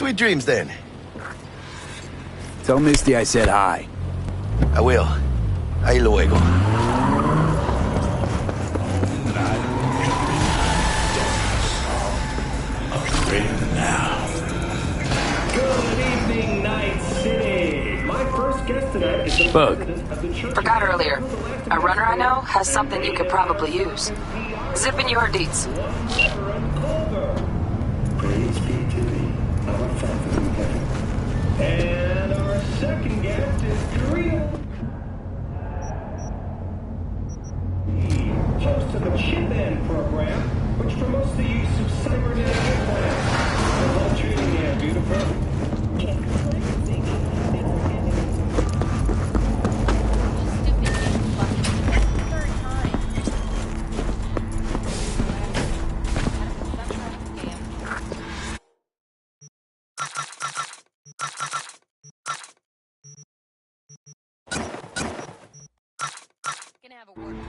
Sweet dreams, then. Tell Misty I said hi. I will. Ahí luego. Good evening, Night City. My first guest tonight is the Bug. president of the Church. Forgot earlier. A runner I know has something you could probably use. Zip in your deets. Praise be to thee, our Father in heaven. And our second guest is Karina, host of the Chip In program, which promotes the use of cybernetic implants. How's it treating you, beautiful? Gonna have a word with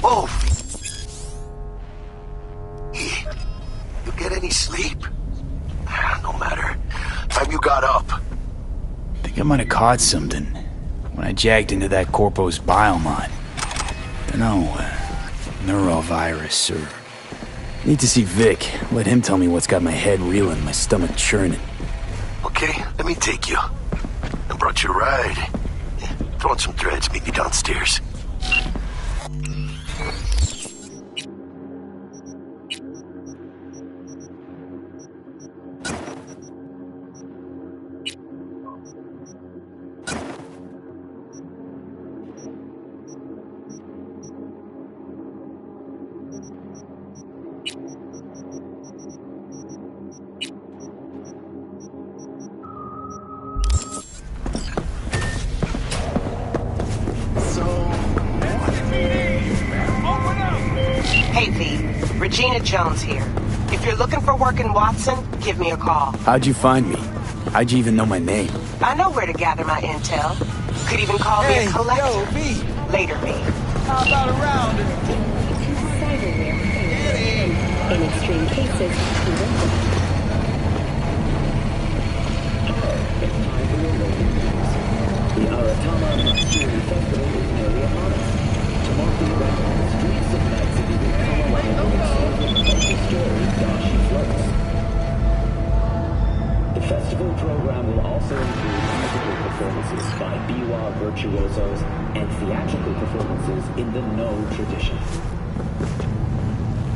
Whoa! You get any sleep? No matter. Time you got up. Think I might have caught something when I jagged into that Corpo's biomod. Dunno, neurovirus or... Need to see Vic. Let him tell me what's got my head reeling, my stomach churning. Okay, let me take you. I brought you a ride. Throw on some threads, meet me downstairs. Hey, V. Regina Jones here. If you're looking for work in Watson, give me a call. How'd you find me? How'd you even know my name? I know where to gather my intel. Could even call me a collector. Yo, V. Later, V. How about a round? In extreme cases, The Aratama Matsuri Festival is nearly upon us. To mark the event, the streets of Night City will come alive with excitement of the story Dashi floats. The festival program will also include musical performances by biwa virtuosos and theatrical performances in the No tradition.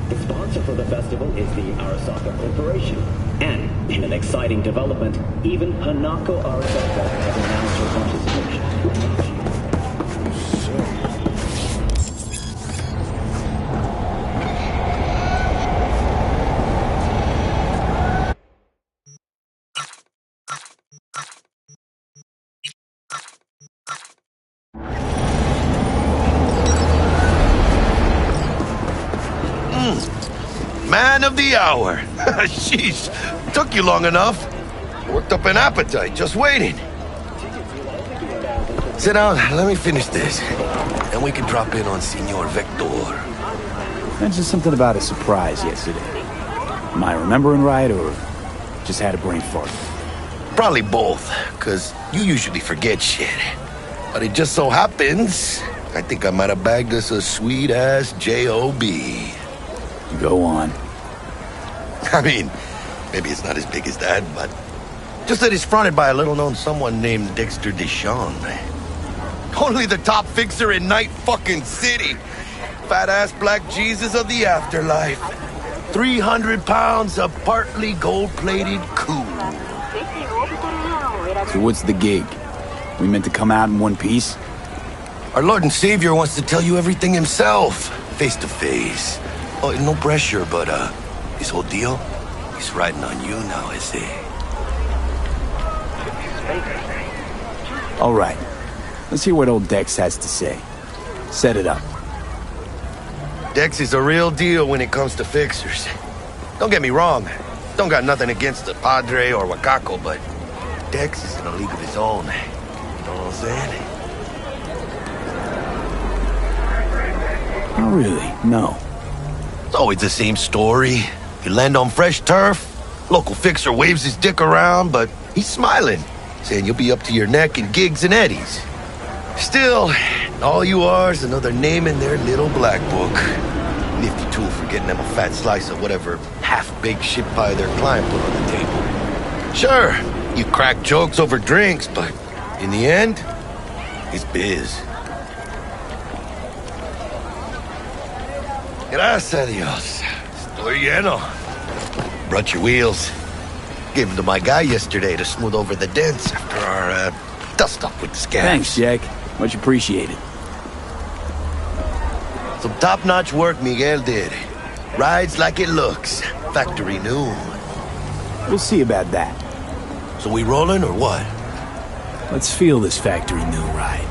The sponsor for the festival is the Arasaka Corporation. And, in an exciting development, even Hanako Arasaka has announced her participation with Dashi. Man of the hour. Sheesh, took you long enough. Worked up an appetite, just waiting. Sit down, let me finish this. Then we can drop in on Senor Vector. Mentioned something about a surprise yesterday. Am I remembering right, or just had a brain fart? Probably both, because you usually forget shit. But it just so happens, I think I might have bagged us a sweet-ass J.O.B. Go on. I mean, maybe it's not as big as that, but just that it's fronted by a little-known someone named Dexter Deshawn. Only the top fixer in Night fucking City. Fat-ass black Jesus of the afterlife. 300 pounds of partly gold-plated cool. So what's the gig? We meant to come out in one piece? Our Lord and Savior wants to tell you everything himself, face to face. Oh, no pressure, but this whole deal, he's riding on you now, is he? All right. Let's hear what old Dex has to say. Set it up. Dex is a real deal when it comes to fixers. Don't get me wrong. Don't got nothing against the Padre or Wakako, but Dex is in a league of his own. You know what I'm saying? Oh, really? No. It's always the same story. You land on fresh turf, local fixer waves his dick around, but he's smiling, saying you'll be up to your neck in gigs and eddies. Still, all you are is another name in their little black book. Nifty tool for getting them a fat slice of whatever half-baked shit pie their client put on the table. Sure, you crack jokes over drinks, but in the end, it's biz. Gracias a Dios. Estoy lleno. Brought your wheels. Gave them to my guy yesterday to smooth over the dents after our dust-up with the scabs. Thanks, Jack. Much appreciated. Some top-notch work Miguel did. Rides like it looks. Factory new. We'll see about that. So we rolling or what? Let's feel this factory new ride.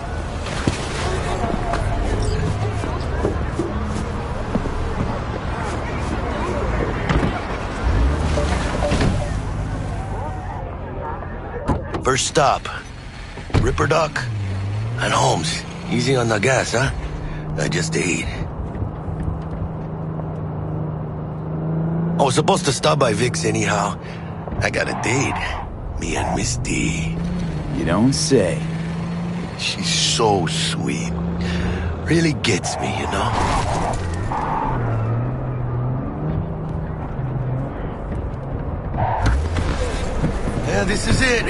First stop. Ripper Doc and Holmes. Easy on the gas, huh? I just ate. I was supposed to stop by Vic's anyhow. I got a date. Me and Miss D. You don't say. She's so sweet. Really gets me, you know? Yeah, this is it.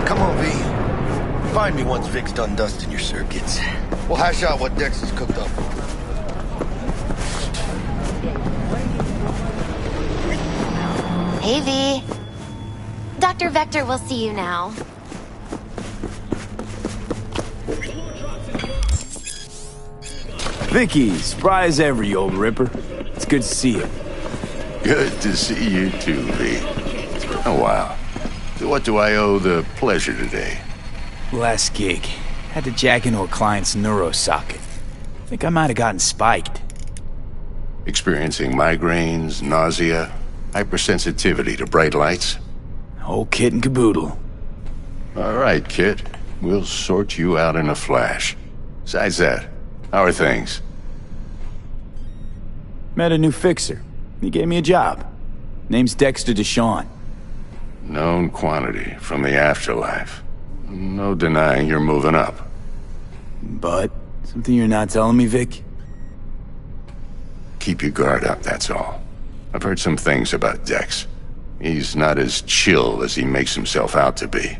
Come on, V. Find me once Vic's done dusting your circuits. We'll hash out what Dex has cooked up. Hey, V. Dr. Vector will see you now. Vicky, surprise ever, you old ripper. It's good to see you. Good to see you too, V. It's been a while. So what do I owe the pleasure today? Last gig. Had to jack into a client's neuro socket. Think I might have gotten spiked. Experiencing migraines, nausea, hypersensitivity to bright lights? Whole kit and caboodle. All right, kid. We'll sort you out in a flash. Besides that, how are things? Met a new fixer. He gave me a job. Name's Dexter Deshawn. Known quantity from the afterlife. No denying you're moving up. But, something you're not telling me, Vic? Keep your guard up, that's all. I've heard some things about Dex. He's not as chill as he makes himself out to be.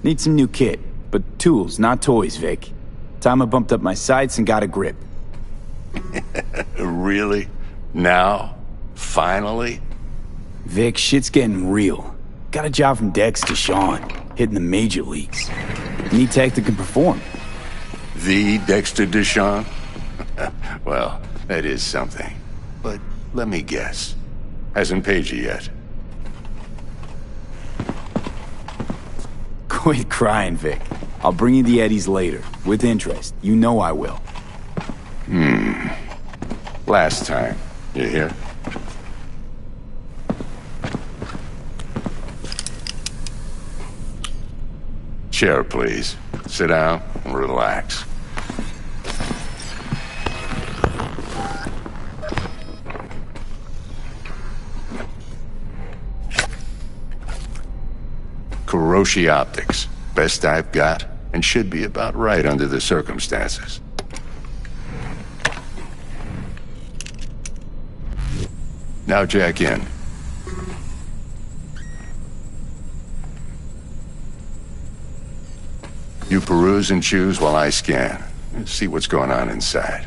Need some new kit, but tools, not toys, Vic. Time I bumped up my sights and got a grip. Really? Now? Finally? Vic, shit's getting real. Got a job from Dex to Sean, hitting the major leagues. Need tech that can perform. The Dexter Deshawn? Well, that is something. But let me guess. Hasn't paid you yet. Quit crying, Vic. I'll bring you the eddies later, with interest. You know I will. Last time. You hear? Chair, please. Sit down and relax. Kuroshi Optics. Best I've got, and should be about right under the circumstances. Now jack in. You peruse and choose while I scan. See what's going on inside.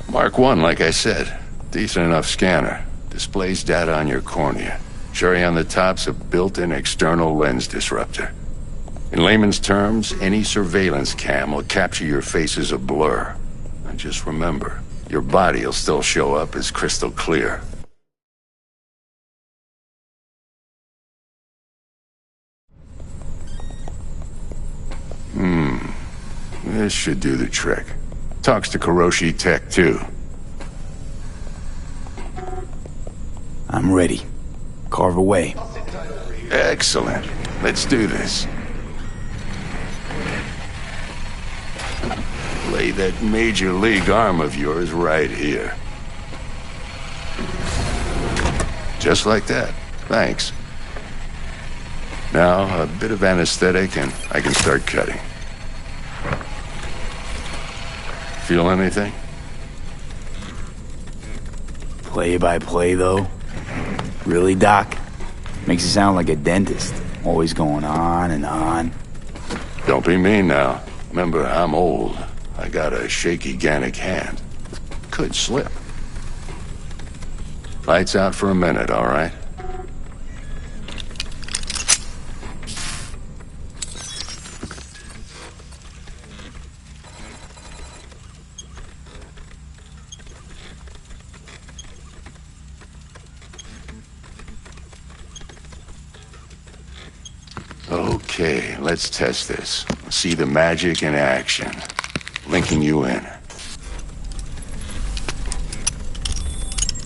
Mark 1, like I said. Decent enough scanner. Displays data on your cornea. Cherry on the top's a built-in external lens disruptor. In layman's terms, any surveillance cam will capture your face as a blur. And just remember, your body will still show up as crystal clear. This should do the trick. Talks to Kuroshi Tech, too. I'm ready. Carve away. Excellent. Let's do this. Lay that major league arm of yours right here. Just like that. Thanks. Now, a bit of anesthetic and I can start cutting. Feel anything? Play by play, though? Really, Doc? Makes you sound like a dentist. Always going on and on. Don't be mean now. Remember, I'm old. I got a shaky Gannic hand. Could slip. Lights out for a minute, all right? Okay, let's test this. See the magic in action. Linking you in.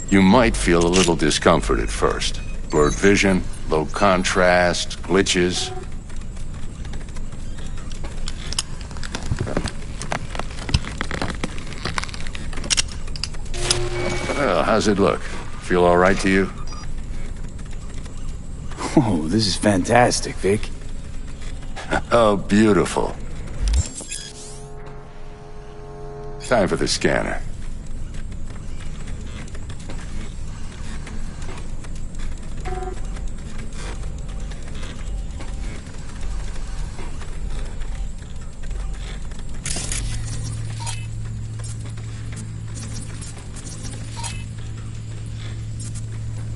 You might feel a little discomfort at first. Blurred vision, low contrast, glitches. Well, how's it look? Feel all right to you? Oh, this is fantastic, Vic. Oh, beautiful. Time for the scanner.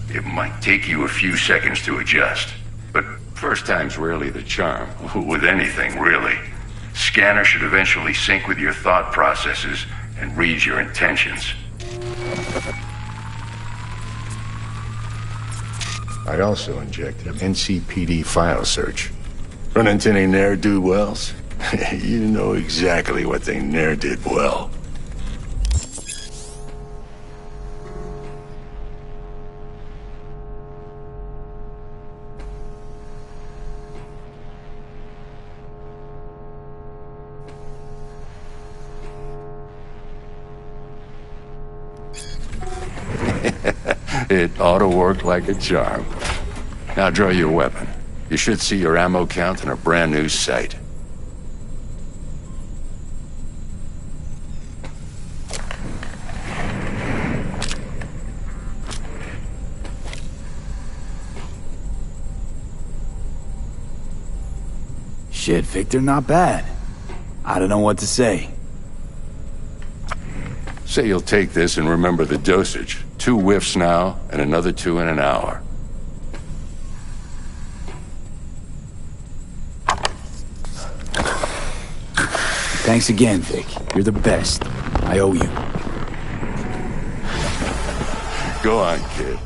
It might take you a few seconds to adjust, but first time's rarely the charm. With anything, really. Scanner should eventually sync with your thought processes and read your intentions. I'd also inject an NCPD file search. Run into any ne'er-do-wells? You know exactly what they ne'er did well. It ought to work like a charm. Now draw your weapon. You should see your ammo count in a brand new sight. Shit, Victor, not bad. I don't know what to say. Say you'll take this and remember the dosage. 2 whiffs now, and another 2 in an hour. Thanks again, Vic. You're the best. I owe you. Go on, kid.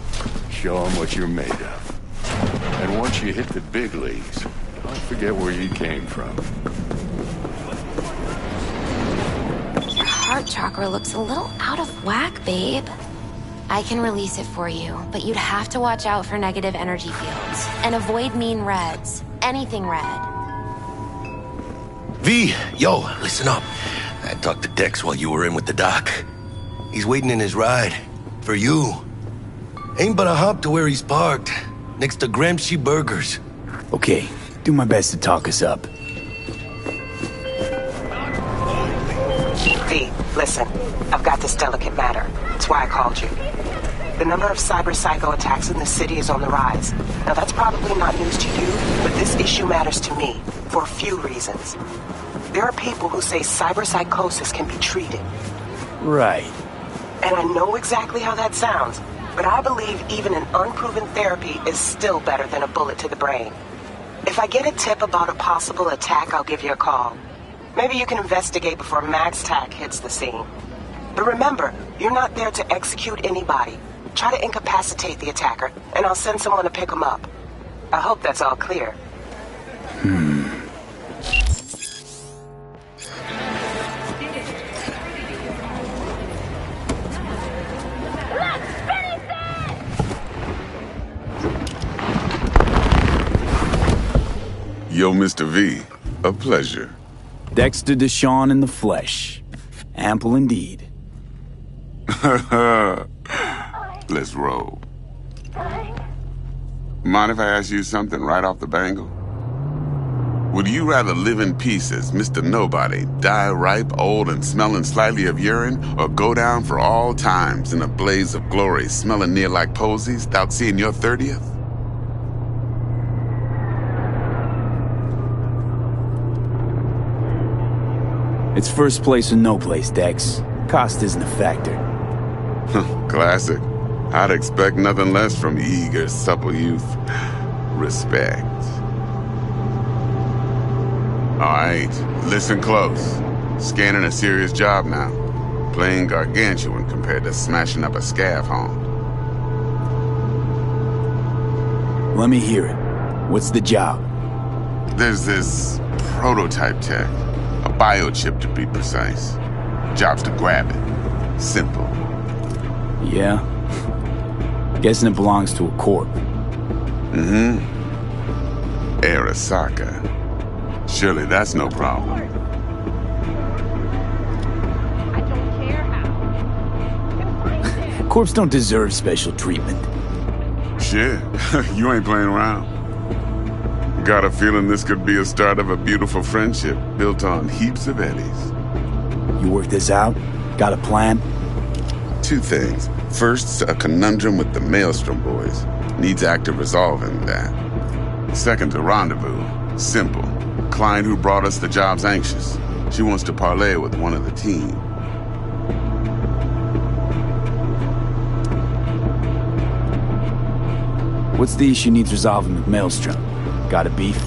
Show them what you're made of. And once you hit the big leagues, don't forget where you came from. Your heart chakra looks a little out of whack, babe. I can release it for you, but you'd have to watch out for negative energy fields. And avoid mean reds. Anything red. V, yo, listen up. I talked to Dex while you were in with the doc. He's waiting in his ride. For you. Ain't but a hop to where he's parked. Next to Gramsci Burgers. Okay, do my best to talk us up. V, listen. I've got this delicate matter. That's why I called you. The number of cyber psycho attacks in the city is on the rise. Now that's probably not news to you, but this issue matters to me for a few reasons. There are people who say cyber psychosis can be treated. Right. And I know exactly how that sounds, but I believe even an unproven therapy is still better than a bullet to the brain. If I get a tip about a possible attack, I'll give you a call. Maybe you can investigate before Max Tack hits the scene. But remember, you're not there to execute anybody. Try to incapacitate the attacker, and I'll send someone to pick him up. I hope that's all clear. Yo, Mr. V, a pleasure. Dexter Deshawn in the flesh. Ample indeed. Let's roll. Mind if I ask you something right off the bangle? Would you rather live in peace as Mr. Nobody, die ripe, old, and smelling slightly of urine, or go down for all times in a blaze of glory, smelling near like posies, without seeing your 30th? It's first place or no place, Dex. Cost isn't a factor. Classic. I'd expect nothing less from eager, supple youth. Respect. Alright, listen close. Scanning a serious job now. Playing gargantuan compared to smashing up a scav home. Let me hear it. What's the job? There's this prototype tech. A biochip, to be precise. Job's to grab it. Simple. Yeah? Guessing it belongs to a corp. Mm-hmm. Arasaka. Surely that's no problem. I don't care how. Corps don't deserve special treatment. Shit, you ain't playing around. Got a feeling this could be a start of a beautiful friendship built on heaps of eddies. You work this out? Got a plan? Two things. First, a conundrum with the Maelstrom boys. Needs active resolving that. Second, a rendezvous. Simple. Client who brought us the job's anxious. She wants to parlay with one of the team. What's the issue needs resolving with Maelstrom? Got a beef?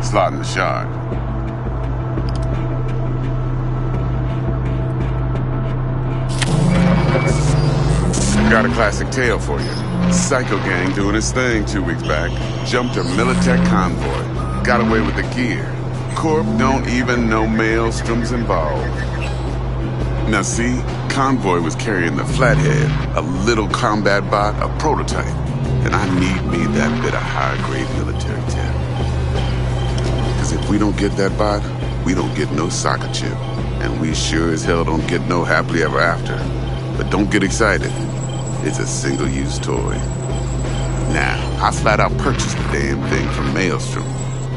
Slotting the shard. Got a classic tale for you. Psycho gang doing his thing 2 weeks back. Jumped a Militech convoy. Got away with the gear. Corp don't even know Maelstrom's involved. Now see, convoy was carrying the Flathead, a little combat bot, a prototype. And I need me that bit of high-grade military tech. Because if we don't get that bot, we don't get no soccer chip. And we sure as hell don't get no happily ever after. But don't get excited. It's a single-use toy. Now, I flat out purchased the damn thing from Maelstrom.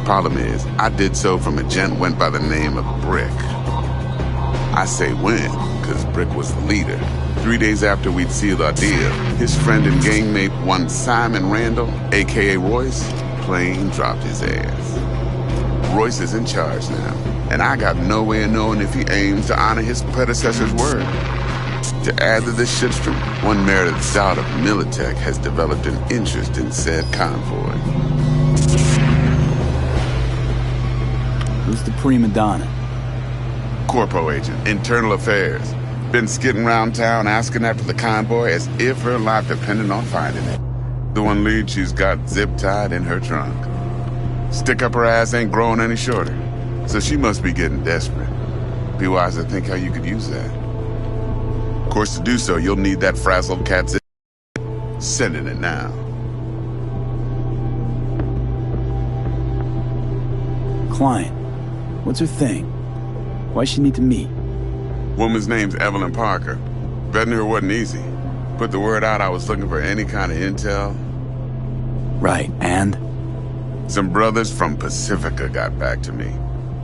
Problem is, I did so from a gent went by the name of Brick. I say when, because Brick was the leader. 3 days after we'd sealed our deal, his friend and gangmate, one Simon Randall, a.k.a. Royce, plain dropped his ass. Royce is in charge now, and I got no way of knowing if he aims to honor his predecessor's word. To add to this shitstorm, one merited doubt of Militech has developed an interest in said convoy. Who's the prima donna? Corpo agent, internal affairs. Been skidding around town asking after the convoy as if her life depended on finding it. The one lead she's got zip-tied in her trunk. Stick up her ass ain't growing any shorter, so she must be getting desperate. Be wise to think how you could use that. Of course, to do so, you'll need that frazzled cat zip. Sending it now. Client. What's her thing? Why she need to meet? Woman's name's Evelyn Parker. Vetting her wasn't easy. Put the word out I was looking for any kind of intel. Right, and? Some brothers from Pacifica got back to me.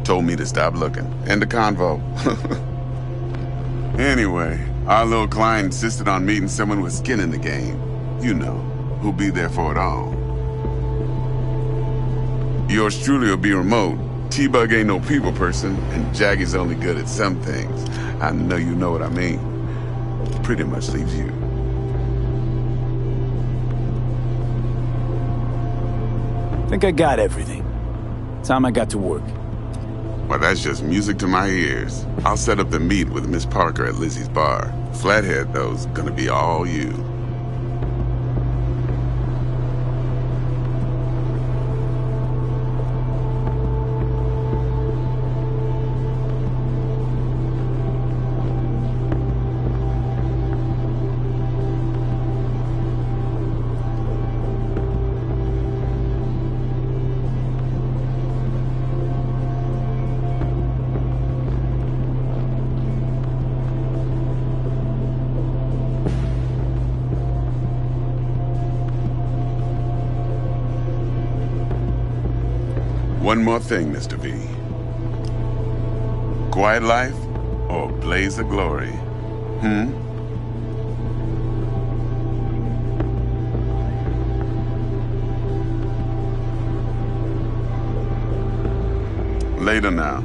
Told me to stop looking. End the convo. Anyway, our little client insisted on meeting someone with skin in the game. You know, who'll be there for it all. Yours truly will be remote. T-Bug ain't no people person, and Jaggy's only good at some things. I know you know what I mean. Pretty much leaves you. Think I got everything. Time I got to work. Well, that's just music to my ears. I'll set up the meet with Miss Parker at Lizzie's bar. Flathead, though's gonna be all you. One more thing, Mr. V. Quiet life or blaze of glory? Later now.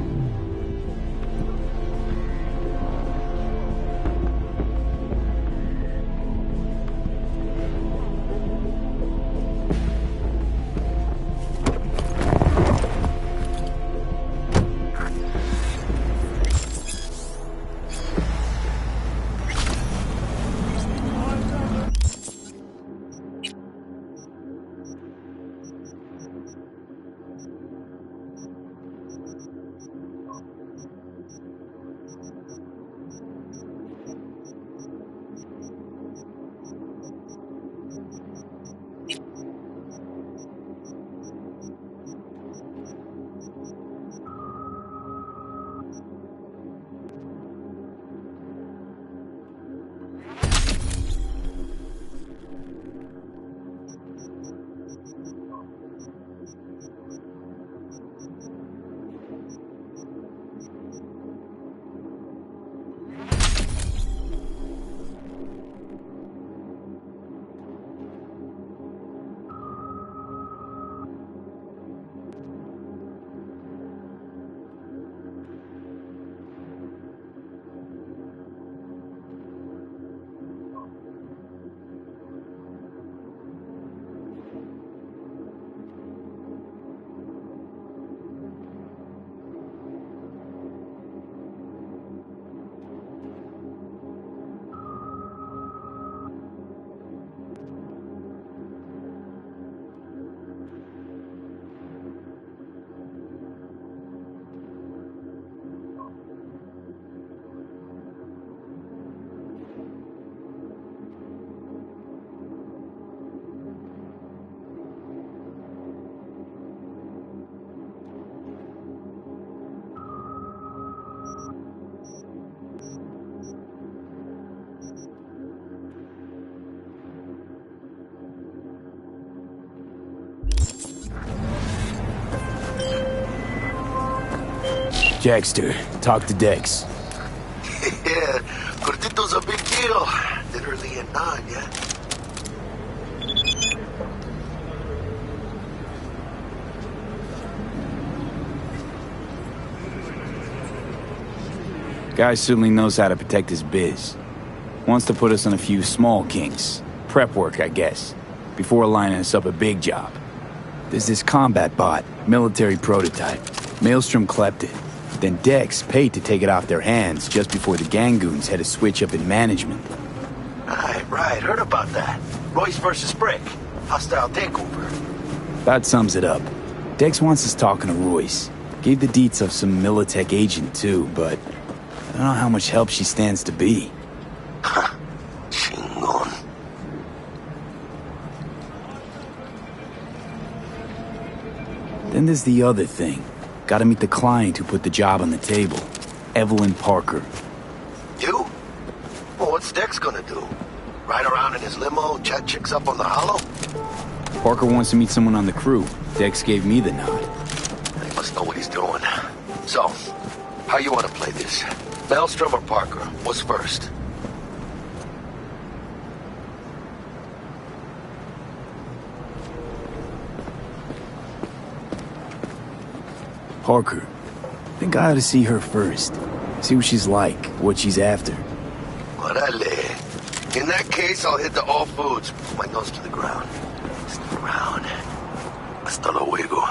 Jackster, talk to Dex. Yeah, Cortito's a big deal. Literally at 9, yeah? Guy certainly knows how to protect his biz. Wants to put us on a few small kinks. Prep work, I guess. Before lining us up a big job. There's this combat bot, military prototype. Maelstrom clept it. Then Dex paid to take it off their hands just before the Gangoons had a switch up in management. Right. Heard about that. Royce versus Brick. Hostile takeover. That sums it up. Dex wants us talking to Royce. Gave the deets of some Militech agent too, but I don't know how much help she stands to be. Chingon. Then there's the other thing. Gotta meet the client who put the job on the table. Evelyn Parker. You? Well, what's Dex gonna do? Ride around in his limo, chat chicks up on the hollow? Parker wants to meet someone on the crew. Dex gave me the nod. He must know what he's doing. So, how you want to play this? Maelstrom or Parker? What's first? Parker. Think I ought to see her first. See what she's like, what she's after. Orale. In that case, I'll hit the all foods. Put my nose to the ground. Stick around. Hasta luego.